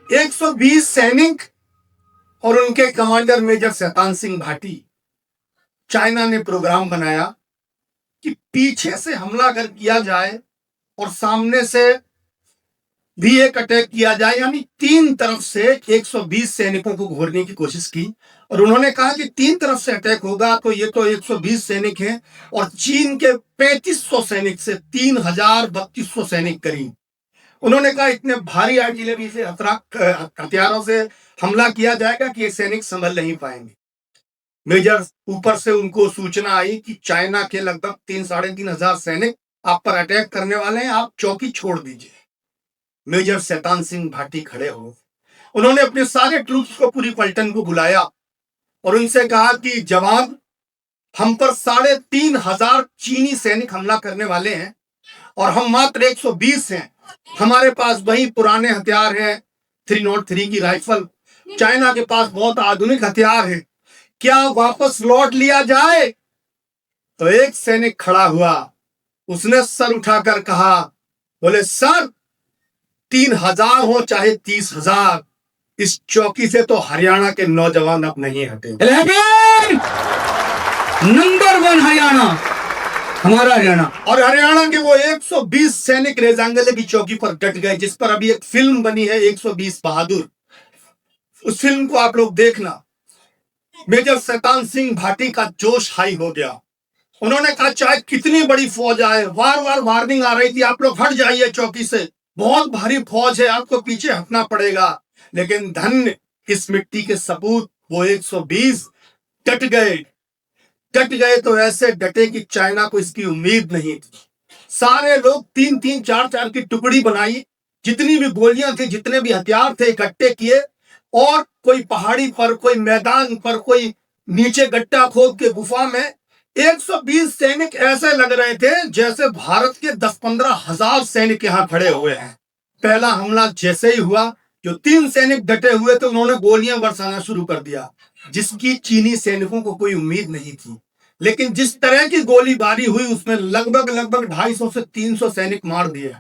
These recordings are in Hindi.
120 सैनिक और उनके commander major Shaitan Singh Bhati, China ने प्रोग्राम बनाया कि पीछे से हमला अगर किया जाए और सामने से भी एक अटैक किया जाए, यानी तीन तरफ से 120 सैनिकों को घेरने की कोशिश की। और उन्होंने कहा कि तीन तरफ से अटैक होगा तो ये तो 120 सैनिक हैं और चीन के 3500 सैनिक से 3200 सैनिक करीब। उन्होंने कहा इतने भारी आर्टिलरी से हथियारों से हमला किया जाएगा कि ये सैनिक संभल नहीं पाएंगे। मेजर ऊपर से उनको सूचना आई कि चाइना के लगभग 3-3.5 सैनिक आप पर अटैक करने वाले हैं, आप चौकी छोड़ दीजिए। मेजर शैतान सिंह भाटी खड़े हो, उन्होंने अपने सारे ट्रूप्स को, पूरी पलटन को बुलाया और उनसे कहा कि जवाब, हम पर 3500 चीनी सैनिक हमला करने वाले हैं और हम मात्र 120 हैं। हमारे पास वही पुराने हथियार हैं, 303 की राइफल। चाइना के पास बहुत आधुनिक हथियार है, क्या वापस लौट लिया जाए? तो एक सैनिक खड़ा हुआ, उसने सर उठाकर कहा, बोले सर, 3000 हो चाहे 30,000, इस चौकी से तो हरियाणा के नौजवान अब नहीं हटे। नंबर 1 हरियाणा, हमारा हरियाणा। और हरियाणा के वो 120 सैनिक रेजांगले की चौकी पर डट गए, जिस पर अभी एक फिल्म बनी है 120 बहादुर। उस फिल्म को आप लोग देखना। मेजर शैतान सिंह भाटी का जोश हाई हो गया। उन्होंने कहा चाहे कितनी बड़ी फौज आए, बार बार वार्निंग आ रही थी, आप लोग हट जाइए चौकी से, बहुत भारी फौज है, आपको पीछे हटना पड़ेगा। लेकिन धन्य इस मिट्टी के सपूत, वो 120 डट गए। डट गए तो ऐसे डटे कि चाइना को इसकी उम्मीद नहीं थी। सारे लोग 3-3, 4-4 की टुकड़ी बनाई, जितनी भी गोलियां थी, जितने भी हथियार थे, इकट्ठे किए और कोई पहाड़ी पर, कोई मैदान पर, कोई नीचे गड्ढा खोद के गुफा में 120 सैनिक ऐसे लग रहे थे जैसे भारत के 10-15 हजार सैनिक यहां खड़े हुए हैं। पहला हमला जैसे ही हुआ, जो 3 सैनिक डटे हुए थे उन्होंने गोलियां बरसाना शुरू कर दिया, जिसकी चीनी सैनिकों को कोई उम्मीद नहीं थी। लेकिन जिस तरह की गोलीबारी हुई उसमें लगभग 250 से 300 सैनिक मार दिए।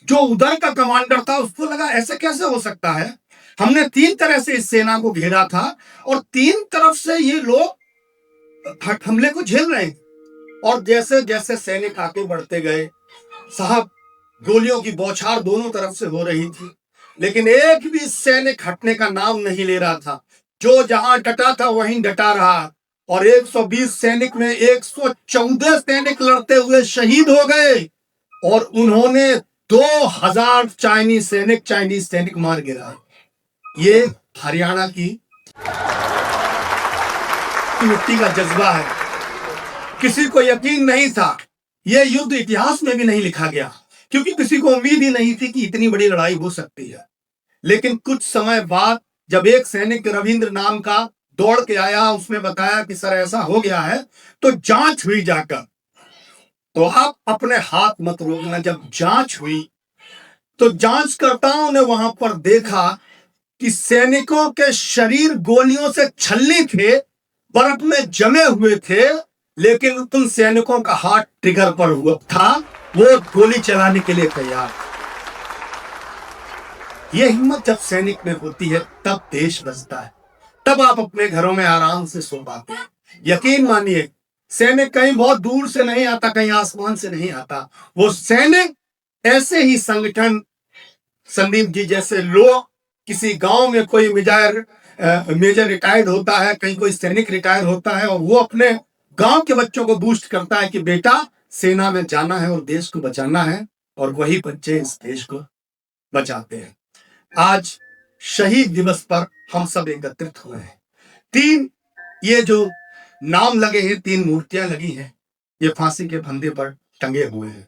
जो उधर का कमांडर था उसको लगा ऐसे कैसे हो सकता है, हमने 3 तरह से इस सेना को घेरा था और 3 तरफ से ये लोग हमले को झेल रहे हैं। और जैसे जैसे सैनिक आगे बढ़ते गए, साहब, गोलियों की बौछार दोनों तरफ से हो रही थी, लेकिन एक भी सैनिक हटने का नाम नहीं ले रहा था। जो जहां डटा था वहीं डटा रहा और 120 सैनिक में 114 सैनिक लड़ते हुए शहीद हो गए और उन्होंने 2000 चाइनीज सैनिक मार गिराए। ये हरियाणा की मिट्टी का जज्बा है। किसी को यकीन नहीं था, यह युद्ध इतिहास में भी नहीं लिखा गया, क्योंकि किसी को उम्मीद ही नहीं थी कि इतनी बड़ी लड़ाई हो सकती है। लेकिन कुछ समय बाद जब एक सैनिक रविंद्र नाम का दौड़ के आया, उसने बताया कि सर ऐसा हो गया है, तो जांच हुई जाकर। तो आप अपने हाथ मत रोकना। जब जांच हुई तो जांचकर्ताओं ने वहां पर देखा कि सैनिकों के शरीर गोलियों से छलनी थे, बर्फ में जमे हुए थे, लेकिन उन सैनिकों का हाथ ट्रिगर पर हुआ था, वो गोली चलाने के लिए तैयार। यह हिम्मत जब सैनिक में होती है तब देश बचता है, तब आप अपने घरों में आराम से सो पाते हैं। यकीन मानिए, सैनिक कहीं बहुत दूर से नहीं आता, कहीं आसमान से नहीं आता। वो सैनिक ऐसे ही संगठन, संदीप जी जैसे लोग, किसी गांव में कोई मेजर रिटायर्ड होता है, कहीं कोई सैनिक रिटायर होता है और वो अपने गांव के बच्चों को बूस्ट करता है कि बेटा सेना में जाना है और देश को बचाना है, और वही बच्चे इस देश को बचाते हैं। आज शहीद दिवस पर हम सब एकत्रित हुए हैं। 3 ये जो नाम लगे हैं, 3 मूर्तियां लगी हैं, ये फांसी के फंदे पर टंगे हुए हैं।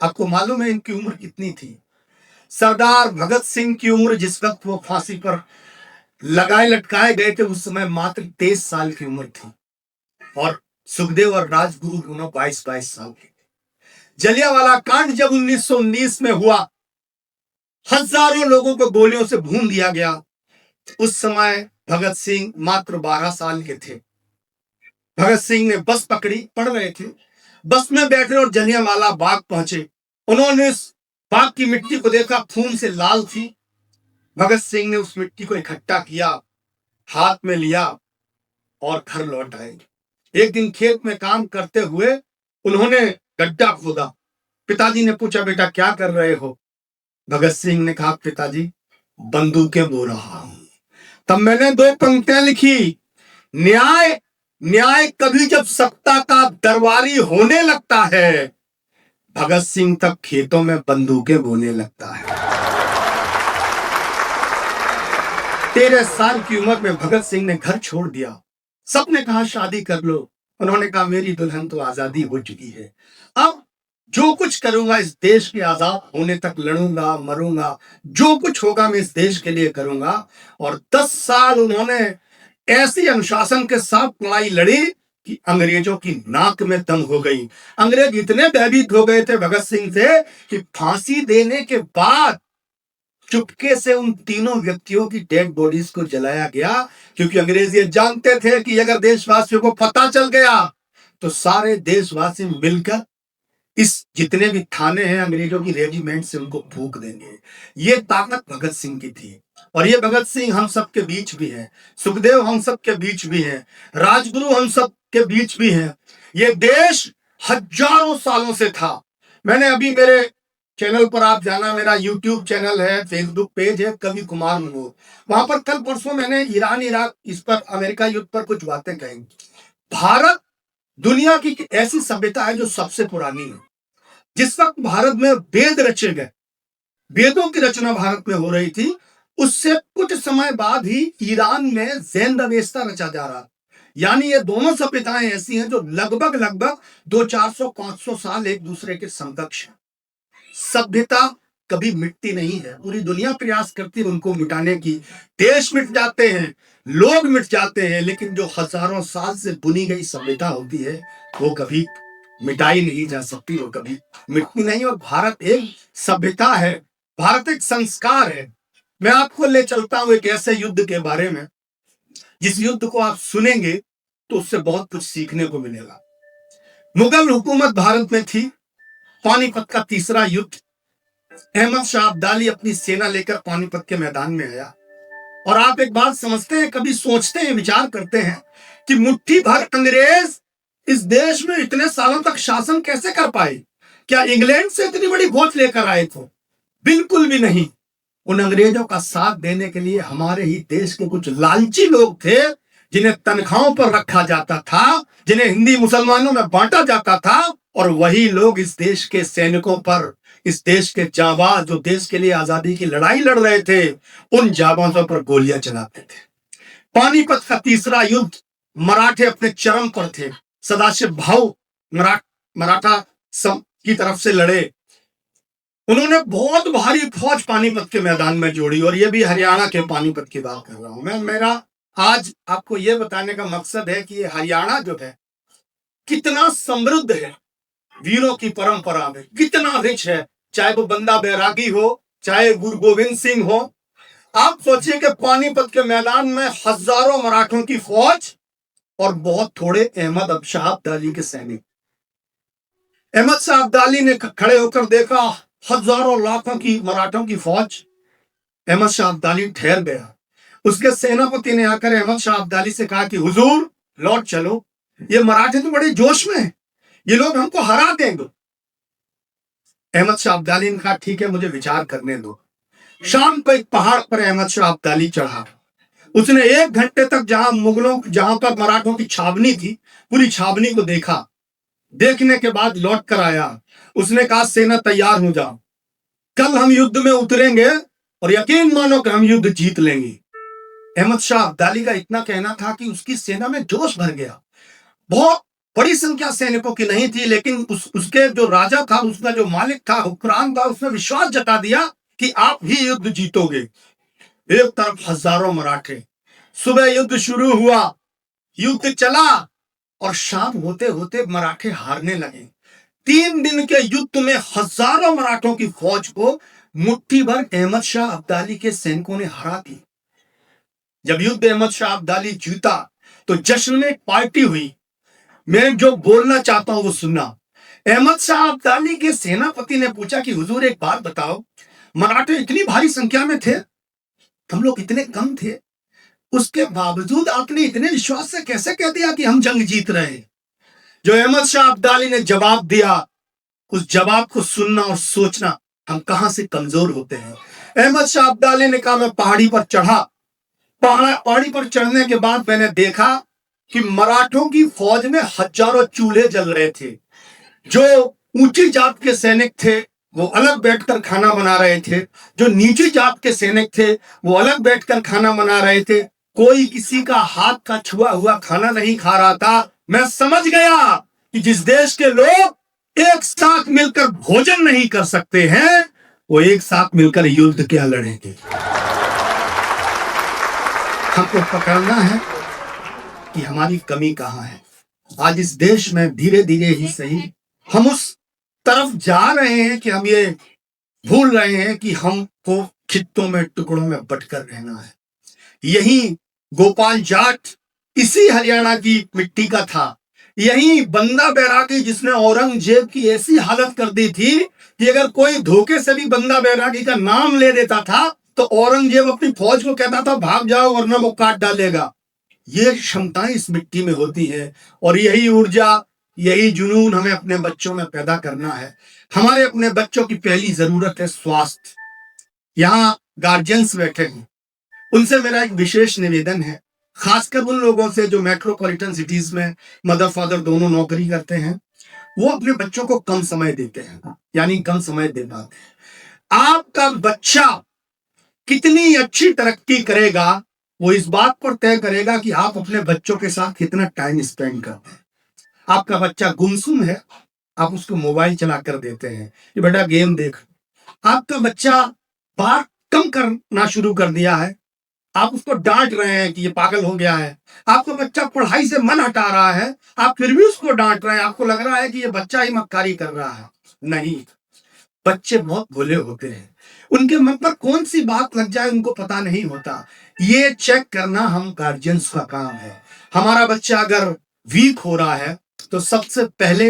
आपको मालूम है इनकी उम्र कितनी थी? सरदार भगत सिंह की उम्र जिस वक्त वो फांसी पर लगाए लटकाए गए थे, उस समय मात्र 23 साल की उम्र थी और सुखदेव और राजगुरु दोनों 22-22 साल के थे। जलियांवाला कांड जब 1919 में हुआ, हजारों लोगों को गोलियों से भून दिया गया। उस समय भगत सिंह मात्र 12 साल के थे। भगत सिंह ने बस पकड़ी, पढ़ रहे थे, बस में बैठे और जलियांवाला बाग पहुंचे। उन्होंने इस बाग की मिट्टी को देखा, खून से लाल थी। भगत सिंह ने उस मिट्टी को इकट्ठा किया, हाथ में लिया और घर लौट आए। एक दिन खेत में काम करते हुए उन्होंने गड्ढा खोदा। पिताजी ने पूछा, बेटा क्या कर रहे हो? भगत सिंह ने कहा, पिताजी बंदूकें बो रहा हूं। तब मैंने 2 पंक्तियां लिखी, न्याय न्याय कभी जब सत्ता का दरबारी होने लगता है, भगत सिंह तब खेतों में बंदूकें बोने लगता है। 13 साल की उम्र में भगत सिंह ने घर छोड़ दिया। सबने कहा शादी कर लो। उन्होंने कहा मेरी दुल्हन तो आजादी हो चुकी है, अब जो कुछ करूंगा इस देश के आजाद होने तक लड़ूंगा, मरूंगा, जो कुछ होगा मैं इस देश के लिए करूंगा। और 10 साल उन्होंने ऐसी अनुशासन के साथ लड़ाई लड़ी कि अंग्रेजों की नाक में दम हो गई। अंग्रेज इतने भयभीत हो गए थे भगत सिंह से कि फांसी देने के बाद चुपके से उन तीनों व्यक्तियों की डेड बॉडीज को जलाया गया, क्योंकि अंग्रेज ये जानते थे कि अगर देशवासियों को पता चल गया तो सारे देशवासी मिलकर इस जितने भी थाने हैं अंग्रेजों की रेजिमेंट से उनको फूंक देंगे। ये ताकत भगत सिंह की थी। और ये भगत सिंह हम सब के बीच भी है, सुखदेव हम सब के बीच भी है, राजगुरु हम सब के बीच भी है। ये देश हजारों सालों से था। मैंने अभी मेरे चैनल पर आप जाना, मेरा यूट्यूब चैनल है, फेसबुक पेज है, कवि कुमार मनोज। वहां पर कल परसों मैंने ईरान इराक इस पर अमेरिका युद्ध पर कुछ बातें कही। भारत दुनिया की ऐसी सभ्यता है जो सबसे पुरानी है। जिस वक्त भारत में वेद रचे गए, वेदों की रचना भारत में हो रही थी, उससे कुछ समय बाद ही ईरान में जैन अवेस्ता रचा जा रहा। यानी ये दोनों सभ्यताएं ऐसी हैं जो लगभग 200-400-500 साल एक दूसरे के समकक्ष हैं। सभ्यता कभी मिटती नहीं है, पूरी दुनिया प्रयास करती है उनको मिटाने की। देश मिट जाते हैं, लोग मिट जाते हैं, लेकिन जो हजारों साल से बुनी गई सभ्यता होती है वो कभी मिटाई नहीं जा सकती, वो कभी मिटती नहीं। और भारत एक सभ्यता है, भारत एक संस्कार है। मैं आपको ले चलता हूं एक ऐसे युद्ध के बारे में जिस युद्ध को आप सुनेंगे तो उससे बहुत कुछ सीखने को मिलेगा। मुगल हुकूमत भारत में थी, पानीपत का तीसरा युद्ध। अहमद शाह अब्दाली अपनी सेना लेकर पानीपत के मैदान में आया। और आप एक बात समझते हैं, कभी सोचते हैं, विचार करते हैं कि मुट्ठी भर अंग्रेज इस देश में इतने सालों तक शासन कैसे कर पाए? क्या इंग्लैंड से इतनी बड़ी फौज लेकर आए थे? बिल्कुल भी नहीं। उन अंग्रेजों का साथ देने के लिए हमारे ही देश के कुछ लालची लोग थे, जिन्हें तनख्वाहों पर रखा जाता था, जिन्हें हिंदी मुसलमानों में बांटा जाता था। और वही लोग इस देश के सैनिकों पर, इस देश के जाबाज जो देश के लिए आजादी की लड़ाई लड़ रहे थे, उन जाबाजों पर गोलियां चलाते थे। पानीपत का तीसरा युद्ध, मराठे अपने चरम पर थे। सदाशिव भाऊ मराठा की तरफ से लड़े। उन्होंने बहुत भारी फौज पानीपत के मैदान में जोड़ी। और ये भी हरियाणा के पानीपत की बात कर रहा हूं मैं। मेरा आज आपको ये बताने का मकसद है कि ये हरियाणा जो है कितना समृद्ध है, वीरों की परंपरा में कितना रिच है। चाहे वो बंदा बैरागी हो, चाहे गुरु गोविंद सिंह हो। आप सोचिए कि पानीपत के मैदान में हजारों मराठों की फौज और बहुत थोड़े अहमद शाह अब्दाली के सैनिक। अहमद शाह अब्दाली ने खड़े होकर देखा हजारों लाखों की मराठों की फौज। अहमद शाह अब्दाली ठहर गया। उसके सेनापति ने आकर अहमद शाह अब्दाली से कहा कि हुजूर लौट चलो, ये मराठे तो बड़े जोश में हैं, ये लोग हमको हरा देंगे। अहमद शाह अब्दाली ने कहा ठीक है, मुझे विचार करने दो। शाम को एक पहाड़ पर अहमद शाह अब्दाली चढ़ा। उसने 1 घंटे तक जहां पर मराठों की छावनी थी, पूरी छावनी को देखा। देखने के बाद लौट कर आया। उसने कहा सेना तैयार हो जाओ, कल हम युद्ध में उतरेंगे और यकीन मानो कि हम युद्ध जीत लेंगे। अहमद शाह अब्दाली का इतना कहना था कि उसकी सेना में जोश भर गया। बहुत बड़ी संख्या सैनिकों की नहीं थी, लेकिन उसके जो राजा था, उसका जो मालिक था, हुक्मरान था, उसने विश्वास जता दिया कि आप ही युद्ध जीतोगे। एक तरफ हजारों मराठे। सुबह युद्ध शुरू हुआ, युद्ध चला और शाम होते होते मराठे हारने लगे। 3 दिन के युद्ध में हजारों मराठों की फौज को मुट्ठी भर अहमद शाह अब्दाली के सैनिकों ने हरा दी। जब युद्ध अहमद शाह अब्दाली जीता तो जश्न में पार्टी हुई। मैं जो बोलना चाहता हूं वो सुनना। अहमद शाह अब्दाली के सेनापति ने पूछा कि हुजूर एक बात बताओ, मराठे इतनी भारी संख्या में थे, हम लोग इतने कम थे, उसके बावजूद आपने इतने विश्वास से कैसे कह दिया कि हम जंग जीत रहे हैं? जो अहमद शाह अब्दाली ने जवाब दिया, उस जवाब को सुनना और सोचना हम कहां से कमजोर होते हैं। अहमद शाह अब्दाली ने कहा मैं पहाड़ी पर चढ़ा, पहाड़ी पर चढ़ने के बाद मैंने देखा कि मराठों की फौज में हजारों चूल्हे जल रहे थे। जो ऊंची जात के सैनिक थे वो अलग बैठकर खाना बना रहे थे, जो नीची जात के सैनिक थे वो अलग बैठकर खाना बना रहे थे। कोई किसी का हाथ का छुआ हुआ खाना नहीं खा रहा था। मैं समझ गया कि जिस देश के लोग एक साथ मिलकर भोजन नहीं कर सकते हैं, वो एक साथ मिलकर युद्ध क्या लड़ेंगे। हमको पकड़ना है कि हमारी कमी कहां है। आज इस देश में धीरे धीरे ही सही हम उस तरफ जा रहे हैं कि हम ये भूल रहे हैं कि हमको खित्तों में टुकड़ों में बंटकर रहना है। यही गोपाल जाट इसी हरियाणा की मिट्टी का था। यही बंदा बैरागी जिसने औरंगजेब की ऐसी हालत कर दी थी कि अगर कोई धोखे से भी बंदा बैरागी का नाम ले देता था तो औरंगजेब अपनी फौज को कहता था भाग जाओ वरना वो काट डालेगा। ये क्षमताएं इस मिट्टी में होती है और यही ऊर्जा, यही जुनून हमें अपने बच्चों में पैदा करना है। हमारे अपने बच्चों की पहली जरूरत है स्वास्थ्य। यहाँ गार्जियंस बैठे हैं, उनसे मेरा एक विशेष निवेदन है, खासकर उन लोगों से जो मेट्रोपॉलिटन सिटीज में मदर फादर दोनों नौकरी करते हैं, वो अपने बच्चों को कम समय देते हैं, यानी कम समय दे पाते हैं। आपका बच्चा कितनी अच्छी तरक्की करेगा वो इस बात पर तय करेगा कि आप अपने बच्चों के साथ कितना टाइम स्पेंड करते हैं। आपका बच्चा गुमसुम है, आप उसको मोबाइल चला कर देते हैं कि बेटा गेम देख। आपका बच्चा बात कम करना शुरू कर दिया है, आप उसको डांट रहे हैं कि ये पागल हो गया है। आपका बच्चा पढ़ाई से मन हटा रहा है, आप फिर भी उसको डांट रहे हैं। आपको लग रहा है कि ये बच्चा ही मक्कारी कर रहा है। नहीं, बच्चे बहुत भोले होते हैं, उनके मन पर कौन सी बात लग जाए उनको पता नहीं होता। ये चेक करना हम गार्जियंस का काम है। हमारा बच्चा अगर वीक हो रहा है तो सबसे पहले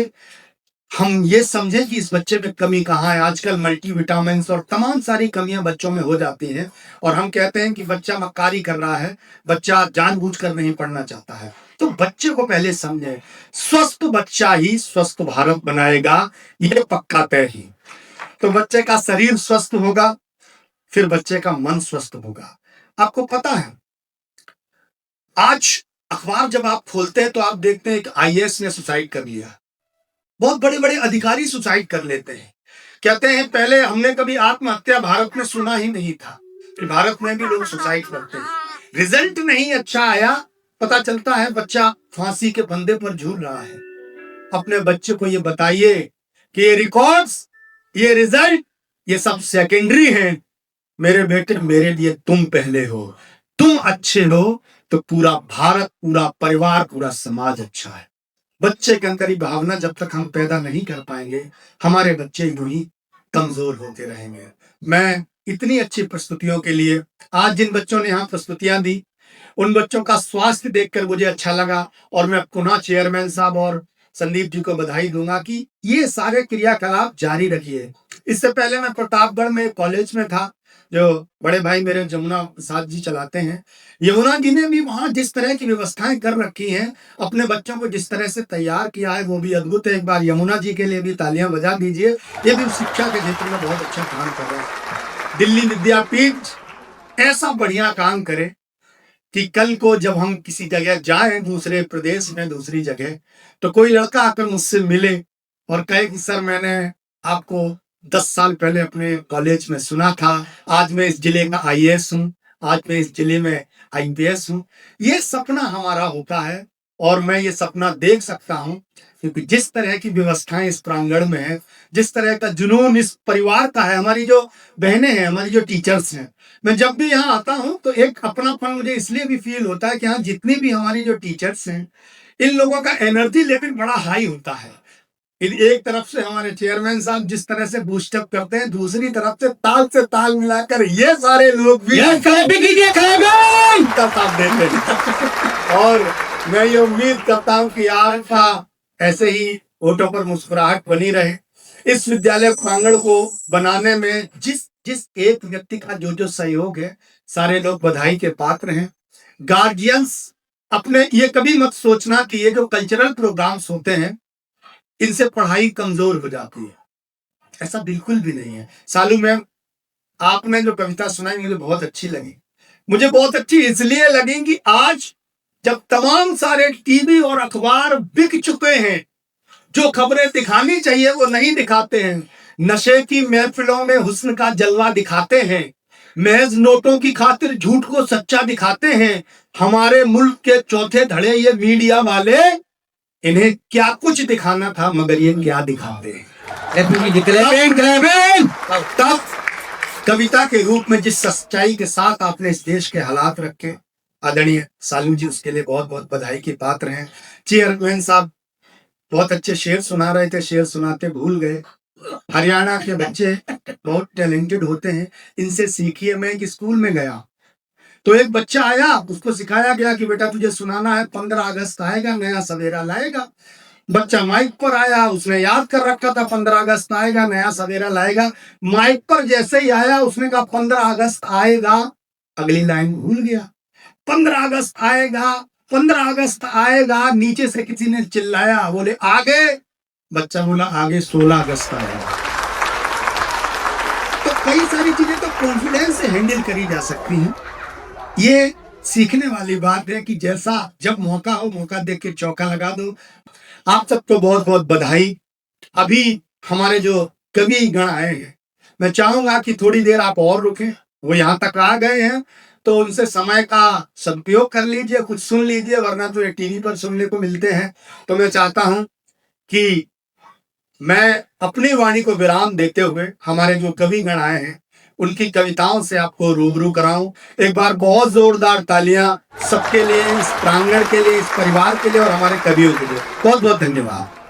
हम ये समझें कि इस बच्चे में कमी कहाँ है। आजकल मल्टीविटामिन और तमाम सारी कमियां बच्चों में हो जाती हैं और हम कहते हैं कि बच्चा मक्कारी कर रहा है, बच्चा जानबूझकर नहीं पढ़ना चाहता है। तो बच्चे को पहले समझें। स्वस्थ बच्चा ही स्वस्थ भारत बनाएगा, ये पक्का तय ही। तो बच्चे का शरीर स्वस्थ होगा, फिर बच्चे का मन स्वस्थ होगा। आपको पता है, आज अखबार जब आप खोलते हैं तो आप देखते हैं कि आईएएस ने सुसाइड कर लिया। बहुत बड़े बड़े अधिकारी सुसाइड कर लेते हैं। कहते हैं पहले हमने कभी आत्महत्या भारत में सुना ही नहीं था कि भारत में भी लोग सुसाइड करते हैं। रिजल्ट नहीं अच्छा आया, पता चलता है बच्चा फांसी के फंदे पर झूल रहा है। अपने बच्चे को ये बताइए कि ये रिकॉर्ड्स, ये रिजल्ट, ये सब सेकेंडरी हैं। मेरे बेटे, मेरे लिए तुम पहले हो। तुम अच्छे हो तो पूरा भारत, पूरा परिवार, पूरा समाज अच्छा है। बच्चे के अंदर ये भावना जब तक हम पैदा नहीं कर पाएंगे, हमारे बच्चे यूं ही कमजोर होते रहेंगे। मैं इतनी अच्छी प्रस्तुतियों के लिए, आज जिन बच्चों ने यहाँ प्रस्तुतियां दी, उन बच्चों का स्वास्थ्य देखकर मुझे अच्छा लगा और मैं पुनः चेयरमैन साहब और संदीप जी को बधाई दूंगा कि ये सारे क्रियाकलाप जारी रखिए। इससे पहले मैं प्रतापगढ़ में कॉलेज में था, जो बड़े भाई मेरे जमुना प्रसाद जी चलाते हैं। यमुना जी ने भी वहां जिस तरह की व्यवस्थाएं कर रखी हैं, अपने बच्चों को जिस तरह से तैयार किया है, वो भी अद्भुत है। एक बार यमुना जी के लिए भी तालियां बजा दीजिए। ये भी शिक्षा के क्षेत्र में बहुत अच्छा काम कर रहे हैं। दिल्ली विद्यापीठ ऐसा बढ़िया काम करे कि कल को जब हम किसी जगह जाएं, दूसरे प्रदेश में, दूसरी जगह, तो कोई लड़का आकर मुझसे मिले और कहे कि सर मैंने आपको 10 साल पहले अपने कॉलेज में सुना था, आज मैं इस जिले का आईएएस हूँ, आज मैं इस जिले में आईपीएस हूँ। ये सपना हमारा होता है और मैं ये सपना देख सकता हूँ क्योंकि जिस तरह की व्यवस्थाएं इस प्रांगण में है, जिस तरह का जुनून इस परिवार का है, हमारी जो बहनें हैं, हमारी जो टीचर्स हैं, मैं जब भी यहाँ आता हूँ तो एक अपनापन मुझे इसलिए भी फील होता है कि यहाँ जितनी भी हमारी जो टीचर्स हैं, इन लोगों का एनर्जी लेवल बड़ा हाई होता है। एक तरफ से हमारे चेयरमैन साहब जिस तरह से बूस्टअप करते हैं, दूसरी तरफ से ताल मिलाकर ये सारे लोग भी साथ देते हैं। और मैं ये उम्मीद करता हूँ कि आपका ऐसे ही होठों पर मुस्कुराहट बनी रहे। इस विद्यालय प्रांगण को बनाने में जिस जिस एक व्यक्ति का जो सहयोग है, सारे लोग बधाई के पात्र हैं। गार्जियंस अपने ये कभी मत सोचना कि ये जो कल्चरल प्रोग्राम्स होते हैं इनसे पढ़ाई कमजोर हो जाती है, ऐसा बिल्कुल भी नहीं है। सालू मैम, आपने जो कविता सुनाई मुझे बहुत अच्छी लगी। मुझे बहुत अच्छी इसलिए लगी कि आज जब तमाम सारे टीवी और अखबार बिक चुके हैं, जो खबरें दिखानी चाहिए वो नहीं दिखाते हैं, नशे की महफिलों में हुस्न का जलवा दिखाते हैं, महज नोटों की खातिर झूठ को सच्चा दिखाते हैं, हमारे मुल्क के चौथे धड़े ये मीडिया वाले, इन्हें क्या कुछ दिखाना था मगर ये क्या दिखाते हैं। तब कविता के रूप में जिस सच्चाई के साथ आपने इस देश के हालात रखे, आदरणीय सालू जी, उसके लिए बहुत बहुत बधाई के पात्र हैं। चेयरमैन साहब बहुत अच्छे शेर सुना रहे थे, शेर सुनाते भूल गए। हरियाणा के बच्चे बहुत टैलेंटेड होते हैं, इनसे सीखिए। मैं एक स्कूल में गया तो एक बच्चा आया, उसको सिखाया गया कि बेटा तुझे सुनाना है, 15 अगस्त आएगा नया सवेरा लाएगा। बच्चा माइक पर आया, उसने याद कर रखा था 15 अगस्त आएगा नया सवेरा लाएगा। माइक पर जैसे ही आया उसने कहा 15 अगस्त आएगा, अगली लाइन भूल गया। 15 अगस्त आएगा, 15 अगस्त आएगा, नीचे से किसी ने चिल्लाया, बोले आगे। बच्चा बोला आगे 16 अगस्त आएगा। तो कई सारी चीजें तो कॉन्फिडेंस से हैंडल करी जा सकती हैं। ये सीखने वाली बात है कि जैसा जब मौका हो, मौका देख के चौका लगा दो। आप सबको बहुत बहुत बधाई। अभी हमारे जो कवि गण आए हैं, मैं चाहूंगा कि थोड़ी देर आप और रुकें। वो यहाँ तक आ गए हैं तो उनसे समय का सदुपयोग कर लीजिए, कुछ सुन लीजिए, वरना तो ये टीवी पर सुनने को मिलते हैं। तो मैं चाहता हूं कि मैं अपनी वाणी को विराम देते हुए हमारे जो कवि गण आए हैं उनकी कविताओं से आपको रूबरू कराऊं। एक बार बहुत जोरदार तालियां सबके लिए, इस प्रांगण के लिए, इस परिवार के लिए और हमारे कवियों के लिए। बहुत बहुत धन्यवाद।